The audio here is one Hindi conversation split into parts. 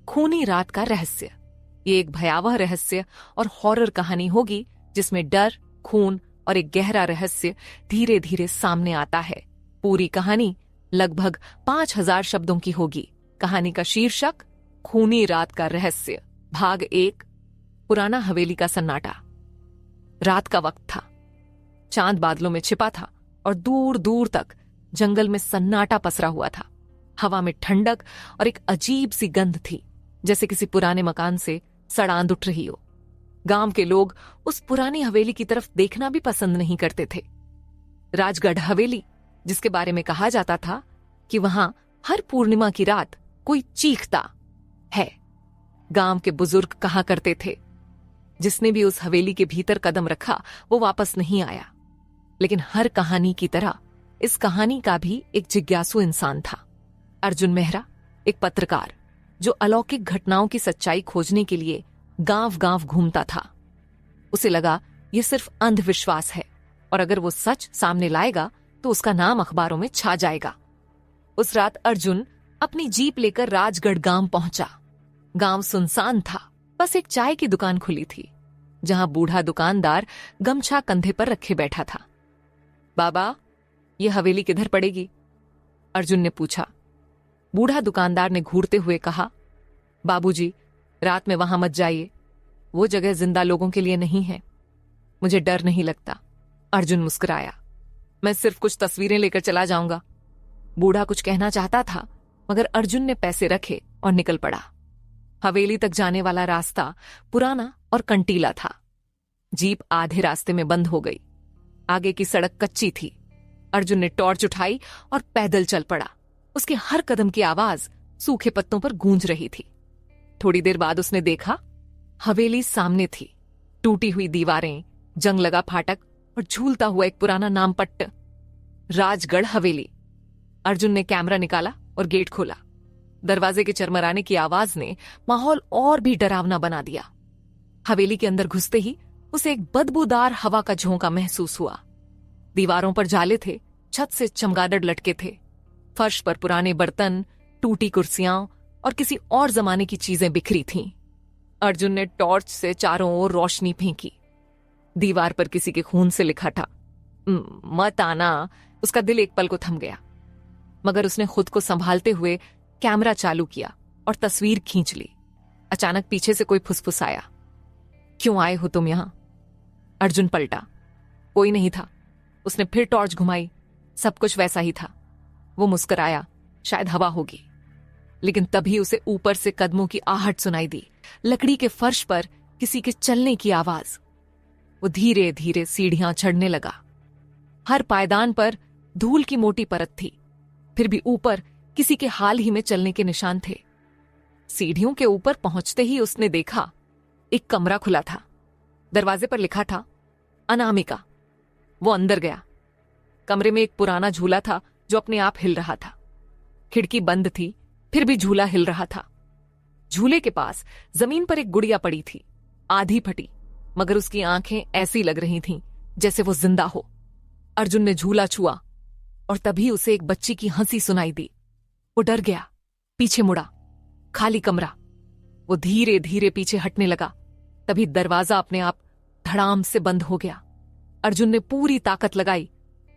खूनी रात का रहस्य। ये एक भयावह रहस्य और हॉरर कहानी होगी जिसमें डर, खून और एक गहरा रहस्य धीरे धीरे सामने आता है। पूरी कहानी लगभग 5000 शब्दों की होगी। कहानी का शीर्षक खूनी रात का रहस्य। भाग 1। पुराना हवेली का सन्नाटा। रात का वक्त था। चांद बादलों में छिपा था और दूर दूर तक जंगल में सन्नाटा पसरा हुआ था। हवा में ठंडक और एक अजीब सी गंध थी, जैसे किसी पुराने मकान से सड़ांध उठ रही हो। गांव के लोग उस पुरानी हवेली की तरफ देखना भी पसंद नहीं करते थे। राजगढ़ हवेली, जिसके बारे में कहा जाता था कि वहां हर पूर्णिमा की रात कोई चीखता है। गांव के बुजुर्ग कहा करते थे, जिसने भी उस हवेली के भीतर कदम रखा वो वापस नहीं आया। लेकिन हर कहानी की तरह इस कहानी का भी एक जिज्ञासु इंसान था। अर्जुन मेहरा, एक पत्रकार जो अलौकिक घटनाओं की सच्चाई खोजने के लिए गांव गांव घूमता था। उसे लगा ये सिर्फ अंधविश्वास है और अगर वो सच सामने लाएगा तो उसका नाम अखबारों में छा जाएगा। उस रात अर्जुन अपनी जीप लेकर राजगढ़ गांव पहुंचा। गांव सुनसान था, बस एक चाय की दुकान खुली थी, जहां बूढ़ा दुकानदार गमछा कंधे पर रखे बैठा था। बाबा, ये हवेली किधर पड़ेगी? अर्जुन ने पूछा। बूढ़ा दुकानदार ने घूरते हुए कहा, बाबूजी, रात में वहां मत जाइए, वो जगह जिंदा लोगों के लिए नहीं है। मुझे डर नहीं लगता। अर्जुन मुस्कुराया। मैं सिर्फ कुछ तस्वीरें लेकर चला जाऊंगा। बूढ़ा कुछ कहना चाहता था, मगर अर्जुन ने पैसे रखे और निकल पड़ा। हवेली तक जाने वाला रास्ता पुराना और कंटीला था। जीप आधे रास्ते में बंद हो गई। आगे की सड़क कच्ची थी। अर्जुन ने टॉर्च उठाई और पैदल चल पड़ा। उसके हर कदम की आवाज सूखे पत्तों पर गूंज रही थी। थोड़ी देर बाद उसने देखा, हवेली सामने थी। टूटी हुई दीवारें, जंग लगा फाटक और झूलता हुआ एक पुराना नामपट्ट, राजगढ़ हवेली। अर्जुन ने कैमरा निकाला और गेट खोला। दरवाजे के चरमराने की आवाज ने माहौल और भी डरावना बना दिया। हवेली के अंदर घुसते ही उसे एक बदबूदार हवा का झोंका महसूस हुआ। दीवारों पर जाले थे, छत से चमगादड़ लटके थे। फर्श पर पुराने बर्तन, टूटी कुर्सियां और किसी और जमाने की चीजें बिखरी थीं। अर्जुन ने टॉर्च से चारों ओर रोशनी फेंकी। दीवार पर किसी के खून से लिखा था, मत आना। उसका दिल एक पल को थम गया, मगर उसने खुद को संभालते हुए कैमरा चालू किया और तस्वीर खींच ली। अचानक पीछे से कोई फुसफुसाया, क्यों आए हो तुम यहां? अर्जुन पलटा। कोई नहीं था। उसने फिर टॉर्च घुमाई। सब कुछ वैसा ही था। वो मुस्कुराया, शायद हवा होगी। लेकिन तभी उसे ऊपर से कदमों की आहट सुनाई दी, लकड़ी के फर्श पर किसी के चलने की आवाज। वो धीरे धीरे सीढ़ियां चढ़ने लगा। हर पायदान पर धूल की मोटी परत थी, फिर भी ऊपर किसी के हाल ही में चलने के निशान थे। सीढ़ियों के ऊपर पहुंचते ही उसने देखा, एक कमरा खुला था। दरवाजे पर लिखा था, अनामिका। वो अंदर गया। कमरे में एक पुराना झूला था जो अपने आप हिल रहा था। खिड़की बंद थी, फिर भी झूला हिल रहा था। झूले के पास जमीन पर एक गुड़िया पड़ी थी, आधी फटी, मगर उसकी आंखें ऐसी लग रही थीं जैसे वो जिंदा हो। अर्जुन ने झूला छुआ और तभी उसे एक बच्ची की हंसी सुनाई दी। वो डर गया, पीछे मुड़ा। खाली कमरा। वो धीरे धीरे पीछे हटने लगा। तभी दरवाजा अपने आप धड़ाम से बंद हो गया। अर्जुन ने पूरी ताकत लगाई,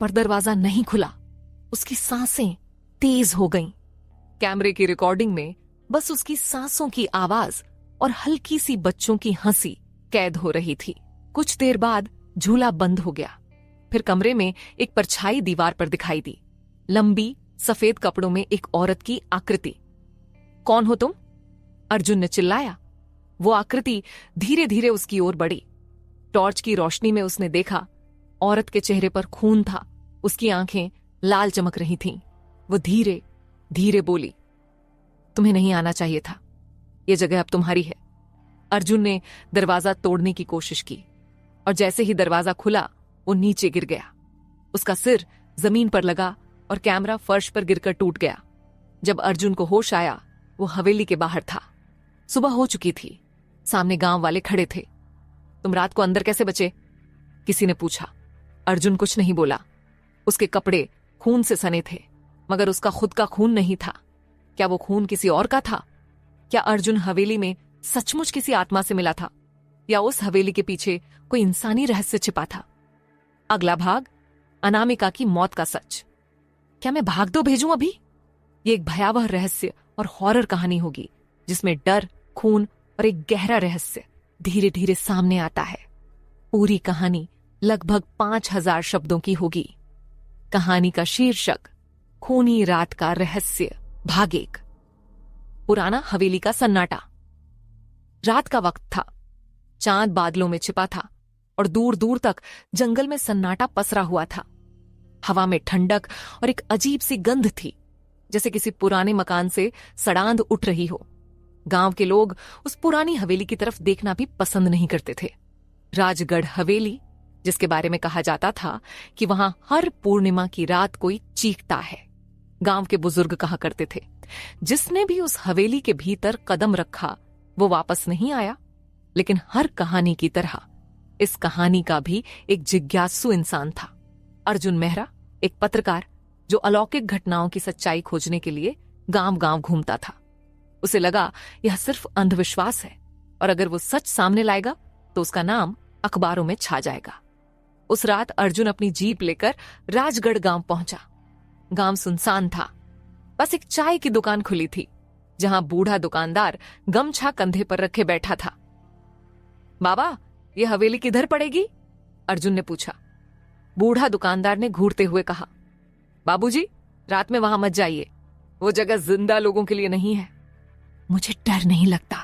पर दरवाजा नहीं खुला। उसकी सांसें तेज हो गईं। कैमरे की रिकॉर्डिंग में बस उसकी सांसों की आवाज और हल्की सी बच्चों की हंसी कैद हो रही थी। कुछ देर बाद झूला बंद हो गया। फिर कमरे में एक परछाई दीवार पर दिखाई दी। लंबी सफेद कपड़ों में एक औरत की आकृति। कौन हो तुम? अर्जुन ने चिल्लाया। वो आकृति धीरे धीरे उसकी ओर बढ़ी। टॉर्च की रोशनी में उसने देखा, औरत के चेहरे पर खून था। उसकी आंखें लाल चमक रही थीं। वो धीरे धीरे बोली, तुम्हें नहीं आना चाहिए था। ये जगह अब तुम्हारी है। अर्जुन ने दरवाजा तोड़ने की कोशिश की और जैसे ही दरवाजा खुला वो नीचे गिर गया। उसका सिर जमीन पर लगा और कैमरा फर्श पर गिरकर टूट गया। जब अर्जुन को होश आया, वो हवेली के बाहर था। सुबह हो चुकी थी। सामने गांव वाले खड़े थे। तुम रात को अंदर कैसे बचे? किसी ने पूछा। अर्जुन कुछ नहीं बोला। उसके कपड़े खून से सने थे, मगर उसका खुद का खून नहीं था। क्या वो खून किसी और का था? क्या अर्जुन हवेली में सचमुच किसी आत्मा से मिला था, या उस हवेली के पीछे कोई इंसानी रहस्य छिपा था? अगला भाग, अनामिका की मौत का सच। क्या मैं भाग दो भेजूं अभी? ये एक भयावह रहस्य और हॉरर कहानी होगी, जिसमें डर, खून और एक गहरा रहस्य धीरे धीरे सामने आता है। पूरी कहानी लगभग 5000 शब्दों की होगी। कहानी का शीर्षक, खूनी रात का रहस्य, भाग 1। पुराना हवेली का सन्नाटा। रात का वक्त था, चांद बादलों में छिपा था और दूर दूर तक जंगल में सन्नाटा पसरा हुआ था। हवा में ठंडक और एक अजीब सी गंध थी, जैसे किसी पुराने मकान से सड़ांध उठ रही हो। गांव के लोग उस पुरानी हवेली की तरफ देखना भी पसंद नहीं करते थे। राजगढ़ हवेली, जिसके बारे में कहा जाता था कि वहां हर पूर्णिमा की रात कोई चीखता है। गांव के बुजुर्ग कहा करते थे, जिसने भी उस हवेली के भीतर कदम रखा वो वापस नहीं आया। लेकिन हर कहानी की तरह इस कहानी का भी एक जिज्ञासु इंसान था। अर्जुन मेहरा, एक पत्रकार जो अलौकिक घटनाओं की सच्चाई खोजने के लिए गांव गांव घूमता था। उसे लगा यह सिर्फ अंधविश्वास है, और अगर वो सच सामने लाएगा तो उसका नाम अखबारों में छा जाएगा। उस रात अर्जुन अपनी जीप लेकर राजगढ़ गांव पहुंचा। गांव सुनसान था, बस एक चाय की दुकान खुली थी, जहां बूढ़ा दुकानदार गमछा कंधे पर रखे बैठा था। बाबा, ये हवेली किधर पड़ेगी? अर्जुन ने पूछा। बूढ़ा दुकानदार ने घूरते हुए कहा, बाबूजी, रात में वहां मत जाइए, वो जगह जिंदा लोगों के लिए नहीं है। मुझे डर नहीं लगता,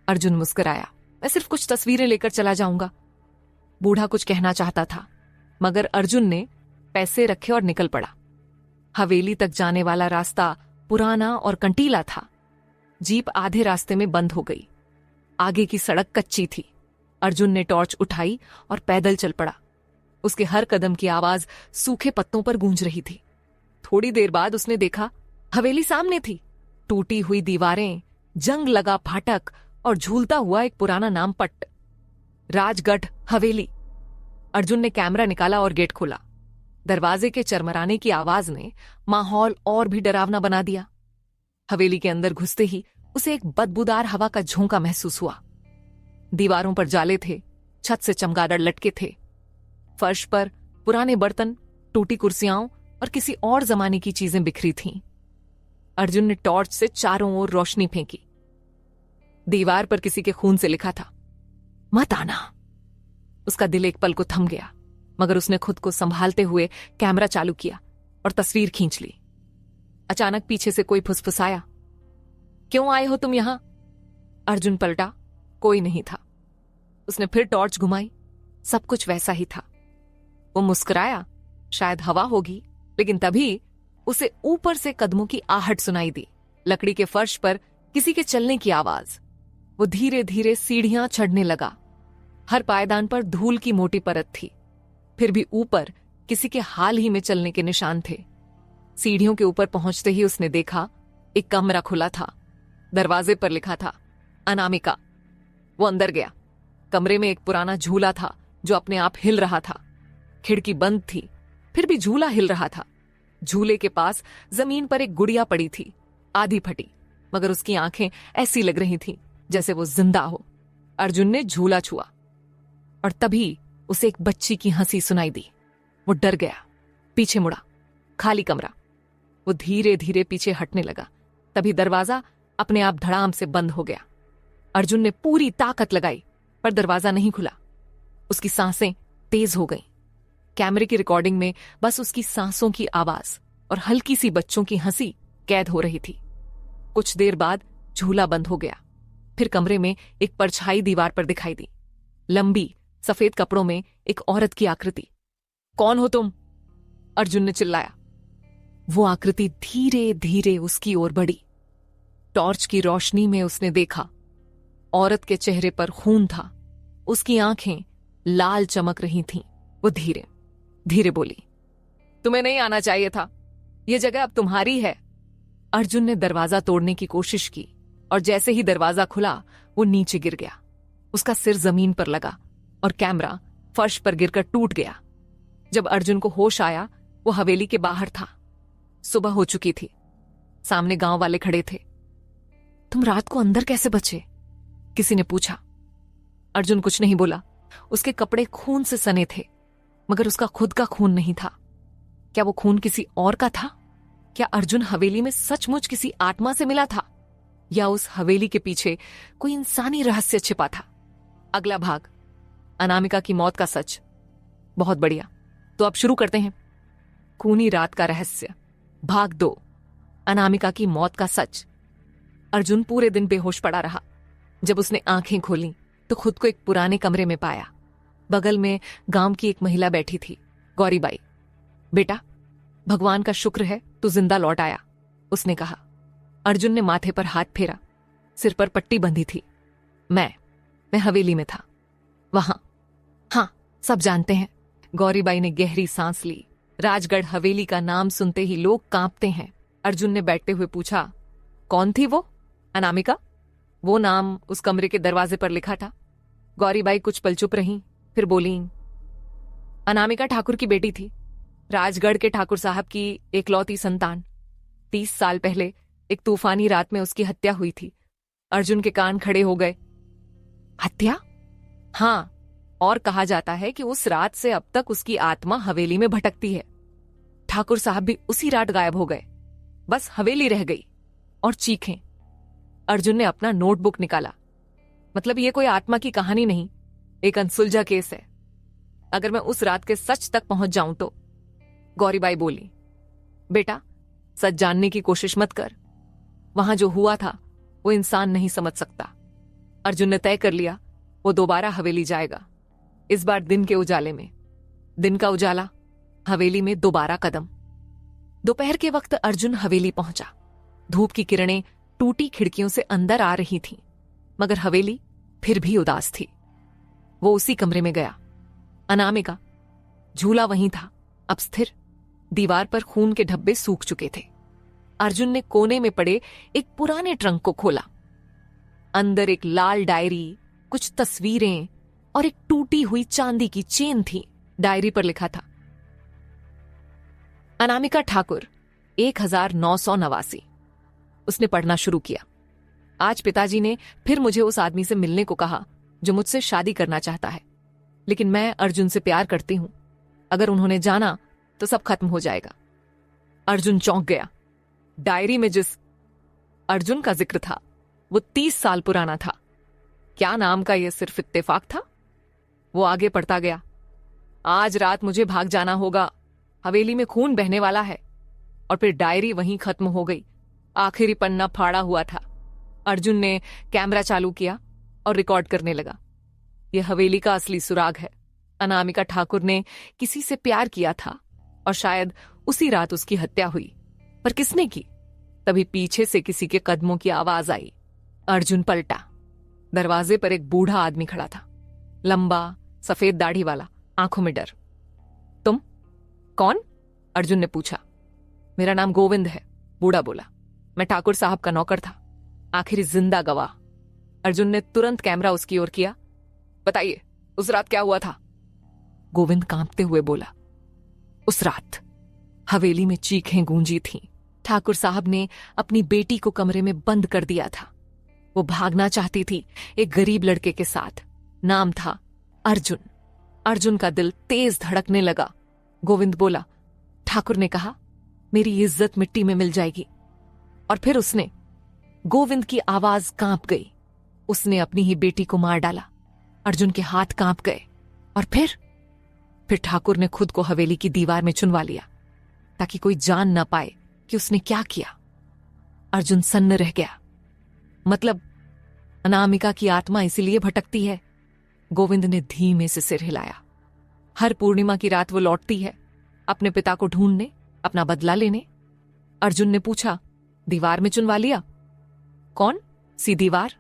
अर्जुन मुस्कुराया। मैं सिर्फ कुछ तस्वीरें लेकर चला जाऊंगा। बूढ़ा कुछ कहना चाहता था, मगर अर्जुन ने पैसे रखे और निकल पड़ा। हवेली तक जाने वाला रास्ता पुराना और कंटीला था। जीप आधे रास्ते में बंद हो गई। आगे की सड़क कच्ची थी। अर्जुन ने टॉर्च उठाई और पैदल चल पड़ा। उसके हर कदम की आवाज सूखे पत्तों पर गूंज रही थी। थोड़ी देर बाद उसने देखा, हवेली सामने थी। टूटी हुई दीवारें, जंग लगा फाटक और झूलता हुआ एक पुराना नामपट्ट, राजगढ़ हवेली। अर्जुन ने कैमरा निकाला और गेट खोला। दरवाजे के चरमराने की आवाज ने माहौल और भी डरावना बना दिया। हवेली के अंदर घुसते ही उसे एक बदबूदार हवा का झोंका महसूस हुआ। दीवारों पर जाले थे, छत से चमगादड़ लटके थे। फर्श पर पुराने बर्तन, टूटी कुर्सियां और किसी और जमाने की चीजें बिखरी थीं। अर्जुन ने टॉर्च से चारों ओर रोशनी फेंकी। दीवार पर किसी के खून से लिखा था, मत आना। उसका दिल एक पल को थम गया, मगर उसने खुद को संभालते हुए कैमरा चालू किया और तस्वीर खींच ली। अचानक पीछे से कोई फुसफुसाया, क्यों आए हो तुम यहां? अर्जुन पलटा, कोई नहीं था। उसने फिर टॉर्च घुमाई, सब कुछ वैसा ही था। वो मुस्कुराया, शायद हवा होगी, लेकिन तभी उसे ऊपर से कदमों की आहट सुनाई दी। लकड़ी के फर्श पर किसी के चलने की आवाज। वो धीरे धीरे सीढ़ियां चढ़ने लगा। हर पायदान पर धूल की मोटी परत थी, फिर भी ऊपर किसी के हाल ही में चलने के निशान थे। सीढ़ियों के ऊपर पहुंचते ही उसने देखा, एक कमरा खुला था। दरवाजे पर लिखा था, अनामिका। वो अंदर गया। कमरे में एक पुराना झूला था जो अपने आप हिल रहा था। खिड़की बंद थी, फिर भी झूला हिल रहा था। झूले के पास जमीन पर एक गुड़िया पड़ी थी, आधी फटी, मगर उसकी आंखें ऐसी लग रही थीं जैसे वो जिंदा हो। अर्जुन ने झूला छुआ और तभी उसे एक बच्ची की हंसी सुनाई दी। वो डर गया, पीछे मुड़ा। खाली कमरा। वो धीरे धीरे पीछे हटने लगा। तभी दरवाजा अपने आप धड़ाम से बंद हो गया। अर्जुन ने पूरी ताकत लगाई, पर दरवाजा नहीं खुला। उसकी सांसें तेज हो गईं। कैमरे की रिकॉर्डिंग में बस उसकी सांसों की आवाज और हल्की सी बच्चों की हंसी कैद हो रही थी। कुछ देर बाद झूला बंद हो गया। फिर कमरे में एक परछाई दीवार पर दिखाई दी। लंबी सफेद कपड़ों में एक औरत की आकृति। कौन हो तुम? अर्जुन ने चिल्लाया। वो आकृति धीरे धीरे उसकी ओर बढ़ी। टॉर्च की रोशनी में उसने देखा, औरत के चेहरे पर खून था। उसकी आंखें लाल चमक रही थीं। वो धीरे धीरे बोली, तुम्हें नहीं आना चाहिए था, यह जगह अब तुम्हारी है। अर्जुन ने दरवाजा तोड़ने की कोशिश की और जैसे ही दरवाजा खुला वो नीचे गिर गया। उसका सिर जमीन पर लगा और कैमरा फर्श पर गिरकर टूट गया। जब अर्जुन को होश आया, वो हवेली के बाहर था। सुबह हो चुकी थी। सामने गांव वाले खड़े थे। तुम रात को अंदर कैसे बचे? किसी ने पूछा। अर्जुन कुछ नहीं बोला। उसके कपड़े खून से सने थे, मगर उसका खुद का खून नहीं था। क्या वो खून किसी और का था? क्या अर्जुन हवेली में सचमुच किसी आत्मा से मिला था, या उस हवेली के पीछे कोई इंसानी रहस्य छिपा था? अगला भाग, अनामिका की मौत का सच। बहुत बढ़िया, तो अब शुरू करते हैं। खूनी रात का रहस्य, भाग 2, अनामिका की मौत का सच। अर्जुन पूरे दिन बेहोश पड़ा रहा। जब उसने आंखें खोलीं तो खुद को एक पुराने कमरे में पाया। बगल में गांव की एक महिला बैठी थी, गौरीबाई। बेटा, भगवान का शुक्र है तू जिंदा लौट आया, उसने कहा। अर्जुन ने माथे पर हाथ फेरा। सिर पर पट्टी बंधी थी। मैं हवेली में था, वहां। हां, सब जानते हैं। गौरीबाई ने गहरी सांस ली। राजगढ़ हवेली का नाम सुनते ही लोग कांपते हैं। अर्जुन ने बैठते हुए पूछा, कौन थी वो? अनामिका। वो नाम उस कमरे के दरवाजे पर लिखा था। गौरीबाई कुछ पल चुप रहीं, फिर बोली, अनामिका ठाकुर की बेटी थी, राजगढ़ के ठाकुर साहब की एकलौती संतान। 30 साल पहले एक तूफानी रात में उसकी हत्या हुई थी। अर्जुन के कान खड़े हो गए। हत्या? हां, और कहा जाता है कि उस रात से अब तक उसकी आत्मा हवेली में भटकती है। ठाकुर साहब भी उसी रात गायब हो गए, बस हवेली रह गई। और चीखें। अर्जुन ने अपना नोटबुक निकाला। मतलब ये कोई आत्मा की कहानी नहीं, एक अनसुलझा केस है। अगर मैं उस रात के सच तक पहुंच जाऊं तो। गौरीबाई बोली, बेटा, सच जानने की कोशिश मत कर। वहां जो हुआ था वो इंसान नहीं समझ सकता। अर्जुन ने तय कर लिया, वो दोबारा हवेली जाएगा, इस बार दिन के उजाले में। दिन का उजाला, हवेली में दोबारा कदम। दोपहर के वक्त अर्जुन हवेली पहुंचा। धूप की किरणें टूटी खिड़कियों से अंदर आ रही थीं, मगर हवेली फिर भी उदास थी। वो उसी कमरे में गया। अनामिका। झूला वहीं था, अब स्थिर। दीवार पर खून के धब्बे सूख चुके थे। अर्जुन ने कोने में पड़े एक पुराने ट्रंक को खोला। अंदर एक लाल डायरी, कुछ तस्वीरें और एक टूटी हुई चांदी की चेन थी। डायरी पर लिखा था, अनामिका ठाकुर, 1989। उसने पढ़ना शुरू किया। आज पिताजी ने फिर मुझे उस आदमी से मिलने को कहा जो मुझसे शादी करना चाहता है, लेकिन मैं अर्जुन से प्यार करती हूं। अगर उन्होंने जाना तो सब खत्म हो जाएगा। अर्जुन चौंक गया। डायरी में जिस अर्जुन का जिक्र था वो 30 साल पुराना था। क्या नाम का यह सिर्फ इत्तेफाक था? वो आगे पढ़ता गया। आज रात मुझे भाग जाना होगा, हवेली में खून बहने वाला है। और फिर डायरी वहीं खत्म हो गई। आखिरी पन्ना फाड़ा हुआ था। अर्जुन ने कैमरा चालू किया और रिकॉर्ड करने लगा। यह हवेली का असली सुराग है। अनामिका ठाकुर ने किसी से प्यार किया था और शायद उसी रात उसकी हत्या हुई। पर किसने की? तभी पीछे से किसी के कदमों की आवाज आई। अर्जुन पलटा। दरवाजे पर एक बूढ़ा आदमी खड़ा था, लंबा, सफेद दाढ़ी वाला, आंखों में डर। तुम कौन? अर्जुन ने पूछा। मेरा नाम गोविंद है, बूढ़ा बोला। मैं ठाकुर साहब का नौकर था, आखिरी जिंदा गवाह। अर्जुन ने तुरंत कैमरा उसकी ओर किया। बताइए, उस रात क्या हुआ था? गोविंद कांपते हुए बोला। उस रात हवेली में चीखें गूंजी थीं। ठाकुर साहब ने अपनी बेटी को कमरे में बंद कर दिया था। वो भागना चाहती थी एक गरीब लड़के के साथ। नाम था अर्जुन। अर्जुन का दिल तेज धड़कने लगा। गोविंद बोला, ठाकुर ने कहा मेरी इज्जत मिट्टी में मिल जाएगी। और फिर उसने, गोविंद की आवाज कांप गई, उसने अपनी ही बेटी को मार डाला। अर्जुन के हाथ कांप गए। और फिर ठाकुर ने खुद को हवेली की दीवार में चुनवा लिया ताकि कोई जान ना पाए कि उसने क्या किया। अर्जुन सन्न रह गया। मतलब अनामिका की आत्मा इसीलिए भटकती है? गोविंद ने धीमे से सिर हिलाया। हर पूर्णिमा की रात वो लौटती है, अपने पिता को ढूंढने, अपना बदला लेने। अर्जुन ने पूछा, दीवार में चुनवा लिया? कौन सी दीवार?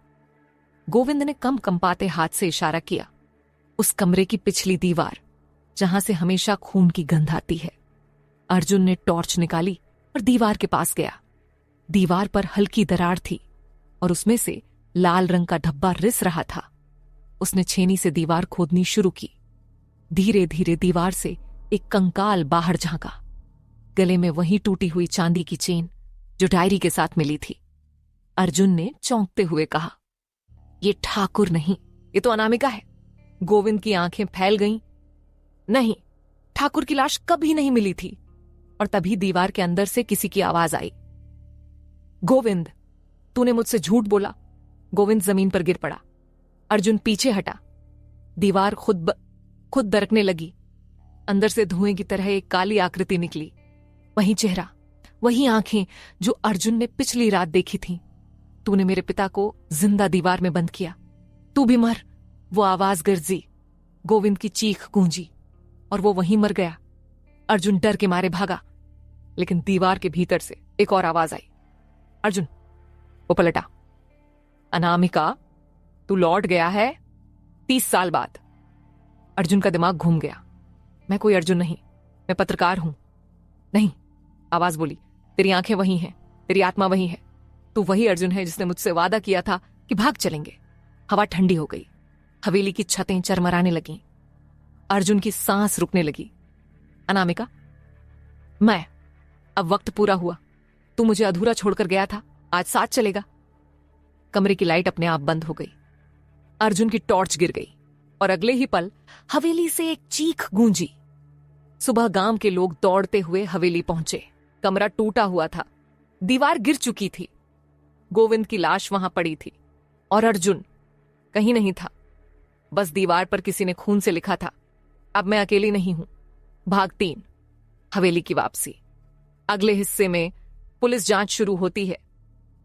गोविंद ने कंपाते हाथ से इशारा किया। उस कमरे की पिछली दीवार, जहां से हमेशा खून की गंध आती है। अर्जुन ने टॉर्च निकाली और दीवार के पास गया। दीवार पर हल्की दरार थी और उसमें से लाल रंग का धब्बा रिस रहा था। उसने छेनी से दीवार खोदनी शुरू की। धीरे धीरे दीवार से एक कंकाल बाहर झांका। गले में वही टूटी हुई चांदी की चेन जो डायरी के साथ मिली थी। अर्जुन ने चौंकते हुए कहा। ये ठाकुर नहीं, ये तो अनामिका है। गोविंद की आंखें फैल गईं। नहीं, ठाकुर की लाश कभी नहीं मिली थी। और तभी दीवार के अंदर से किसी की आवाज आई। गोविंद, तूने मुझसे झूठ बोला। गोविंद जमीन पर गिर पड़ा। अर्जुन पीछे हटा। दीवार खुद दरकने लगी। अंदर से धुएं की तरह एक काली आकृति निकली। वही चेहरा, वही आंखें जो अर्जुन ने पिछली रात देखी थीं। तूने मेरे पिता को जिंदा दीवार में बंद किया। तू भी मर। वो आवाज गरजी। गोविंद की चीख गूंजी और वो वहीं मर गया। अर्जुन डर के मारे भागा, लेकिन दीवार के भीतर से एक और आवाज आई। अर्जुन, वो पलटा। अनामिका, तू लौट गया है 30 साल बाद। अर्जुन का दिमाग घूम गया। मैं कोई अर्जुन नहीं, मैं पत्रकार हूं। नहीं, आवाज बोली, तेरी आंखें वही हैं, तेरी आत्मा वही है। तू वही अर्जुन है जिसने मुझसे वादा किया था कि भाग चलेंगे। हवा ठंडी हो गई। हवेली की छतें चरमराने लगीं। अर्जुन की सांस रुकने लगी। अनामिका, मैं, अब वक्त पूरा हुआ। तू मुझे अधूरा छोड़कर गया था, आज साथ चलेगा। कमरे की लाइट अपने आप बंद हो गई। अर्जुन की टॉर्च गिर गई और अगले ही पल हवेली से एक चीख गूंजी। सुबह गांव के लोग दौड़ते हुए हवेली पहुंचे। कमरा टूटा हुआ था, दीवार गिर चुकी थी। गोविंद की लाश वहां पड़ी थी और अर्जुन कहीं नहीं था। बस दीवार पर किसी ने खून से लिखा था, अब मैं अकेली नहीं हूं। भाग 3, हवेली की वापसी। अगले हिस्से में पुलिस जांच शुरू होती है।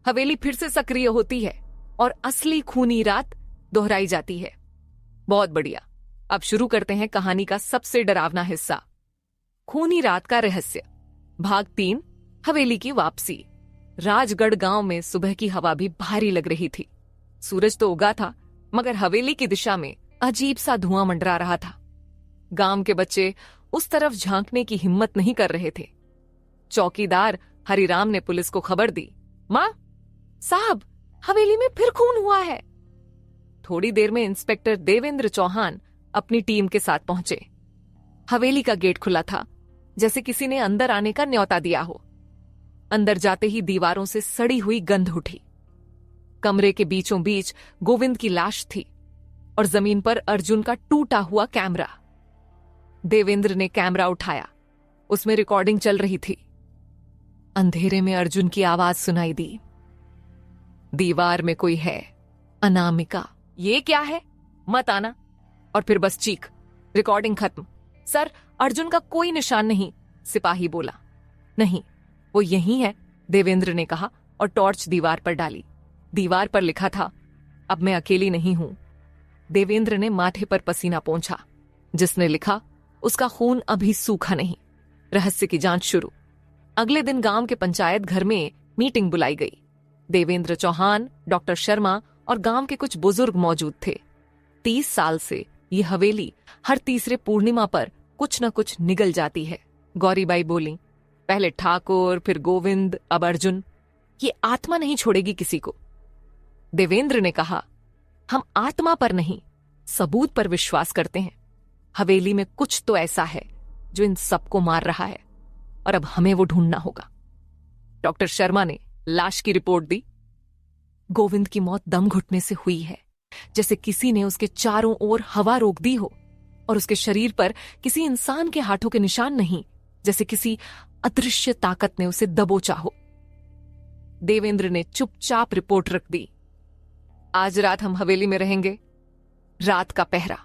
हवेली फिर से सक्रिय होती है और असली खूनी रात दोहराई जाती है। बहुत बढ़िया। अब शुरू करते हैं कहानी का सबसे डरावना हिस्सा, खूनी रात का रहस्य। भाग 3, हवेली की वापसी। राजगढ़ गांव में सुबह की हवा भी भारी लग रही थी। सूरज तो उगा था, मगर हवेली की दिशा में अजीब सा धुआं मंडरा रहा था। गांव के बच्चे उस तरफ झांकने की हिम्मत नहीं कर रहे थे। चौकीदार हरिराम ने पुलिस को खबर दी, मां साहब, हवेली में फिर खून हुआ है। थोड़ी देर में इंस्पेक्टर देवेंद्र चौहान अपनी टीम के साथ पहुंचे। हवेली का गेट खुला था, जैसे किसी ने अंदर आने का न्योता दिया हो। अंदर जाते ही दीवारों से सड़ी हुई गंध उठी। कमरे के बीचों बीच गोविंद की लाश थी और जमीन पर अर्जुन का टूटा हुआ कैमरा। देवेंद्र ने कैमरा उठाया, उसमें रिकॉर्डिंग चल रही थी। अंधेरे में अर्जुन की आवाज सुनाई दी, दीवार में कोई है, अनामिका। ये क्या है, मत आना। और फिर बस चीख, रिकॉर्डिंग खत्म। सर, अर्जुन का कोई निशान नहीं, सिपाही बोला। नहीं, वो यही है, देवेंद्र ने कहा और टॉर्च दीवार पर डाली। दीवार पर लिखा था, अब मैं अकेली नहीं हूं। देवेंद्र ने माथे पर पसीना पोंछा। जिसने लिखा उसका खून अभी सूखा नहीं। रहस्य की जांच शुरू। अगले दिन गांव के पंचायत घर में मीटिंग बुलाई गई। देवेंद्र चौहान, डॉक्टर शर्मा और गांव के कुछ बुजुर्ग मौजूद थे। 30 साल से ये हवेली हर तीसरे पूर्णिमा पर कुछ न कुछ निगल जाती है। गौरीबाई बोली, पहले ठाकुर, फिर गोविंद, अब अर्जुन। ये आत्मा नहीं छोड़ेगी किसी को। देवेंद्र ने कहा, हम आत्मा पर नहीं, सबूत पर विश्वास करते हैं। हवेली में कुछ तो ऐसा है जो इन सबको मार रहा है और अब हमें वो ढूंढना होगा। डॉक्टर शर्मा ने लाश की रिपोर्ट दी। गोविंद की मौत दम घुटने से हुई है, जैसे किसी ने उसके चारों ओर हवा रोक दी हो, और उसके शरीर पर किसी इंसान के हाथों के निशान नहीं, जैसे किसी अदृश्य ताकत ने उसे दबोचा हो। देवेंद्र ने चुपचाप रिपोर्ट रख दी। आज रात हम हवेली में रहेंगे। रात का पहरा।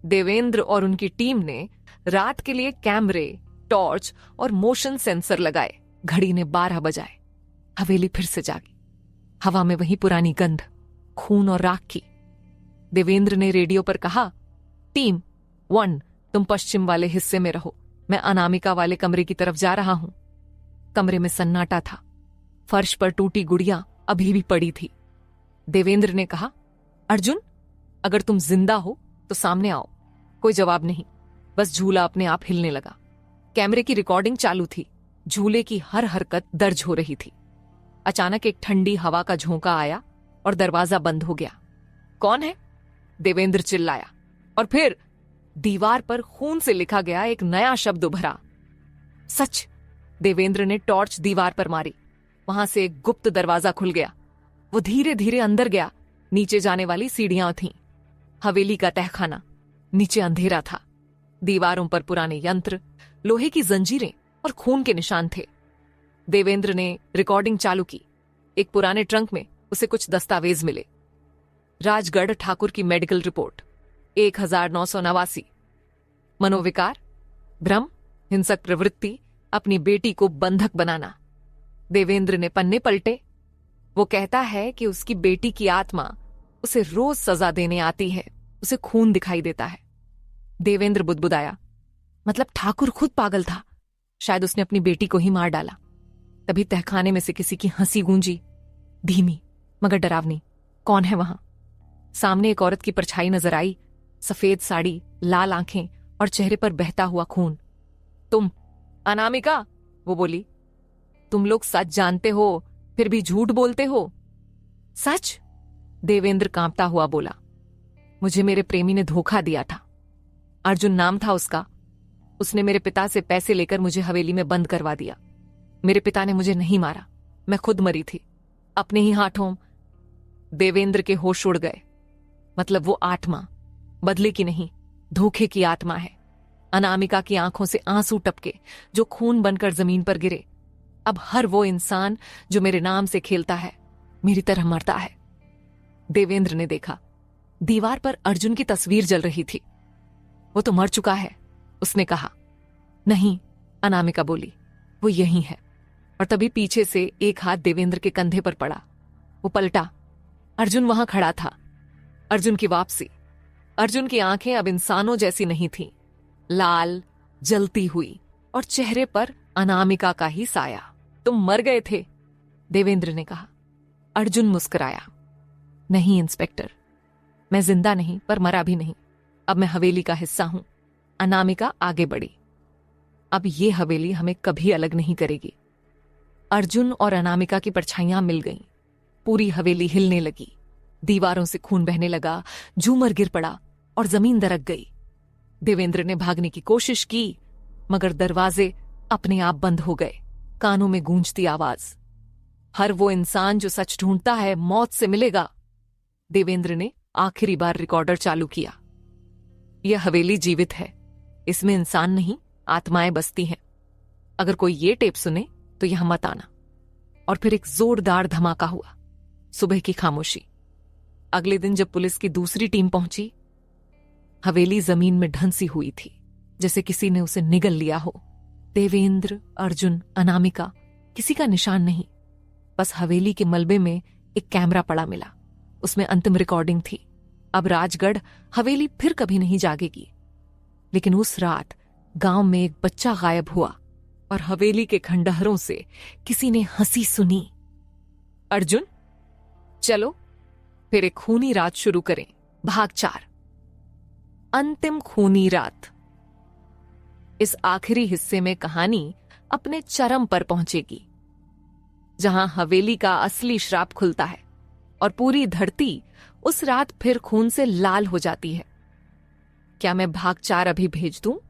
देवेंद्र और उनकी टीम ने रात के लिए कैमरे, टॉर्च और मोशन सेंसर लगाए। घड़ी ने 12 बजाए। हवेली फिर से जागी। हवा में वही पुरानी गंध, खून और राख की। देवेंद्र ने रेडियो पर कहा, टीम 1 तुम पश्चिम वाले हिस्से में रहो, मैं अनामिका वाले कमरे की तरफ जा रहा हूं। कमरे में सन्नाटा था। फर्श पर टूटी गुड़िया अभी भी पड़ी थी। देवेंद्र ने कहा, अर्जुन, अगर तुम जिंदा हो तो सामने आओ। कोई जवाब नहीं, बस झूला अपने आप हिलने लगा। कैमरे की रिकॉर्डिंग चालू थी। झूले की हर हरकत दर्ज हो रही थी। अचानक एक ठंडी हवा का झोंका आया और दरवाजा बंद हो गया। कौन है? देवेंद्र चिल्लाया, और फिर दीवार पर खून से लिखा गया एक नया शब्द उभरा, सच। देवेंद्र ने टॉर्च दीवार पर मारी। वहां से एक गुप्त दरवाजा खुल गया वो धीरे धीरे अंदर गया। नीचे जाने वाली सीढ़ियां थीं। हवेली का तहखाना। नीचे अंधेरा था। दीवारों पर पुराने यंत्र, लोहे की जंजीरें और खून के निशान थे। देवेंद्र ने रिकॉर्डिंग चालू की। एक पुराने ट्रंक में उसे कुछ दस्तावेज मिले। राजगढ़ ठाकुर की मेडिकल रिपोर्ट 1989। मनोविकार, भ्रम, हिंसक प्रवृत्ति, अपनी बेटी को बंधक बनाना। देवेंद्र ने पन्ने पलटे। वो कहता है कि उसकी बेटी की आत्मा उसे रोज सजा देने आती है, उसे खून दिखाई देता है। देवेंद्र बुदबुदाया, मतलब ठाकुर खुद पागल था। शायद उसने अपनी बेटी को ही मार डाला। तभी तहखाने में से किसी की हंसी गूंजी, धीमी मगर डरावनी। कौन है वहां? सामने एक औरत की परछाई नजर आई। सफेद साड़ी, लाल आंखें और चेहरे पर बहता हुआ खून। तुम अनामिका, वो बोली। तुम लोग सच जानते हो फिर भी झूठ बोलते हो। सच? देवेंद्र कांपता हुआ बोला। मुझे मेरे प्रेमी ने धोखा दिया था। अर्जुन नाम था उसका। उसने मेरे पिता से पैसे लेकर मुझे हवेली में बंद करवा दिया। मेरे पिता ने मुझे नहीं मारा, मैं खुद मरी थी अपने ही हाथों। देवेंद्र के होश उड़ गए। मतलब वो आत्मा बदले की नहीं, धोखे की आत्मा है। अनामिका की आंखों से आंसू टपके जो खून बनकर जमीन पर गिरे। अब हर वो इंसान जो मेरे नाम से खेलता है मेरी तरह मरता है। देवेंद्र ने देखा, दीवार पर अर्जुन की तस्वीर जल रही थी। वो तो मर चुका है, उसने कहा। नहीं, अनामिका बोली, वो यही है। और तभी पीछे से एक हाथ देवेंद्र के कंधे पर पड़ा। वो पलटा। अर्जुन वहां खड़ा था। अर्जुन की वापसी। अर्जुन की आंखें अब इंसानों जैसी नहीं थीं, लाल, जलती हुई, और चेहरे पर अनामिका का ही साया। तुम मर गए थे, देवेंद्र ने कहा। अर्जुन मुस्कुराया। नहीं इंस्पेक्टर, मैं जिंदा नहीं पर मरा भी नहीं। अब मैं हवेली का हिस्सा हूं। अनामिका आगे बढ़ी। अब ये हवेली हमें कभी अलग नहीं करेगी। अर्जुन और अनामिका की परछाइयां मिल गईं। पूरी हवेली हिलने लगी। दीवारों से खून बहने लगा। झूमर गिर पड़ा और जमीन दरक गई। देवेंद्र ने भागने की कोशिश की मगर दरवाजे अपने आप बंद हो गए। कानों में गूंजती आवाज, हर वो इंसान जो सच ढूंढता है मौत से मिलेगा। देवेंद्र ने आखिरी बार रिकॉर्डर चालू किया। यह हवेली जीवित है, इसमें इंसान नहीं आत्माएं बसती हैं। अगर कोई ये टेप सुने तो यहां मत आना। और फिर एक जोरदार धमाका हुआ। सुबह की खामोशी। अगले दिन जब पुलिस की दूसरी टीम पहुंची, हवेली जमीन में ढंसी हुई थी, जैसे किसी ने उसे निगल लिया हो। देवेंद्र, अर्जुन, अनामिका, किसी का निशान नहीं। बस हवेली के मलबे में एक कैमरा पड़ा मिला। उसमें अंतिम रिकॉर्डिंग थी। अब राजगढ़ हवेली फिर कभी नहीं जागेगी। लेकिन उस रात गांव में एक बच्चा गायब हुआ और हवेली के खंडहरों से किसी ने हंसी सुनी। अर्जुन, चलो फिर एक खूनी रात शुरू करें। भाग 4, अंतिम खूनी रात। इस आखिरी हिस्से में कहानी अपने चरम पर पहुंचेगी, जहां हवेली का असली श्राप खुलता है और पूरी धरती उस रात फिर खून से लाल हो जाती है। क्या मैं भाग 4 अभी भेज दूं?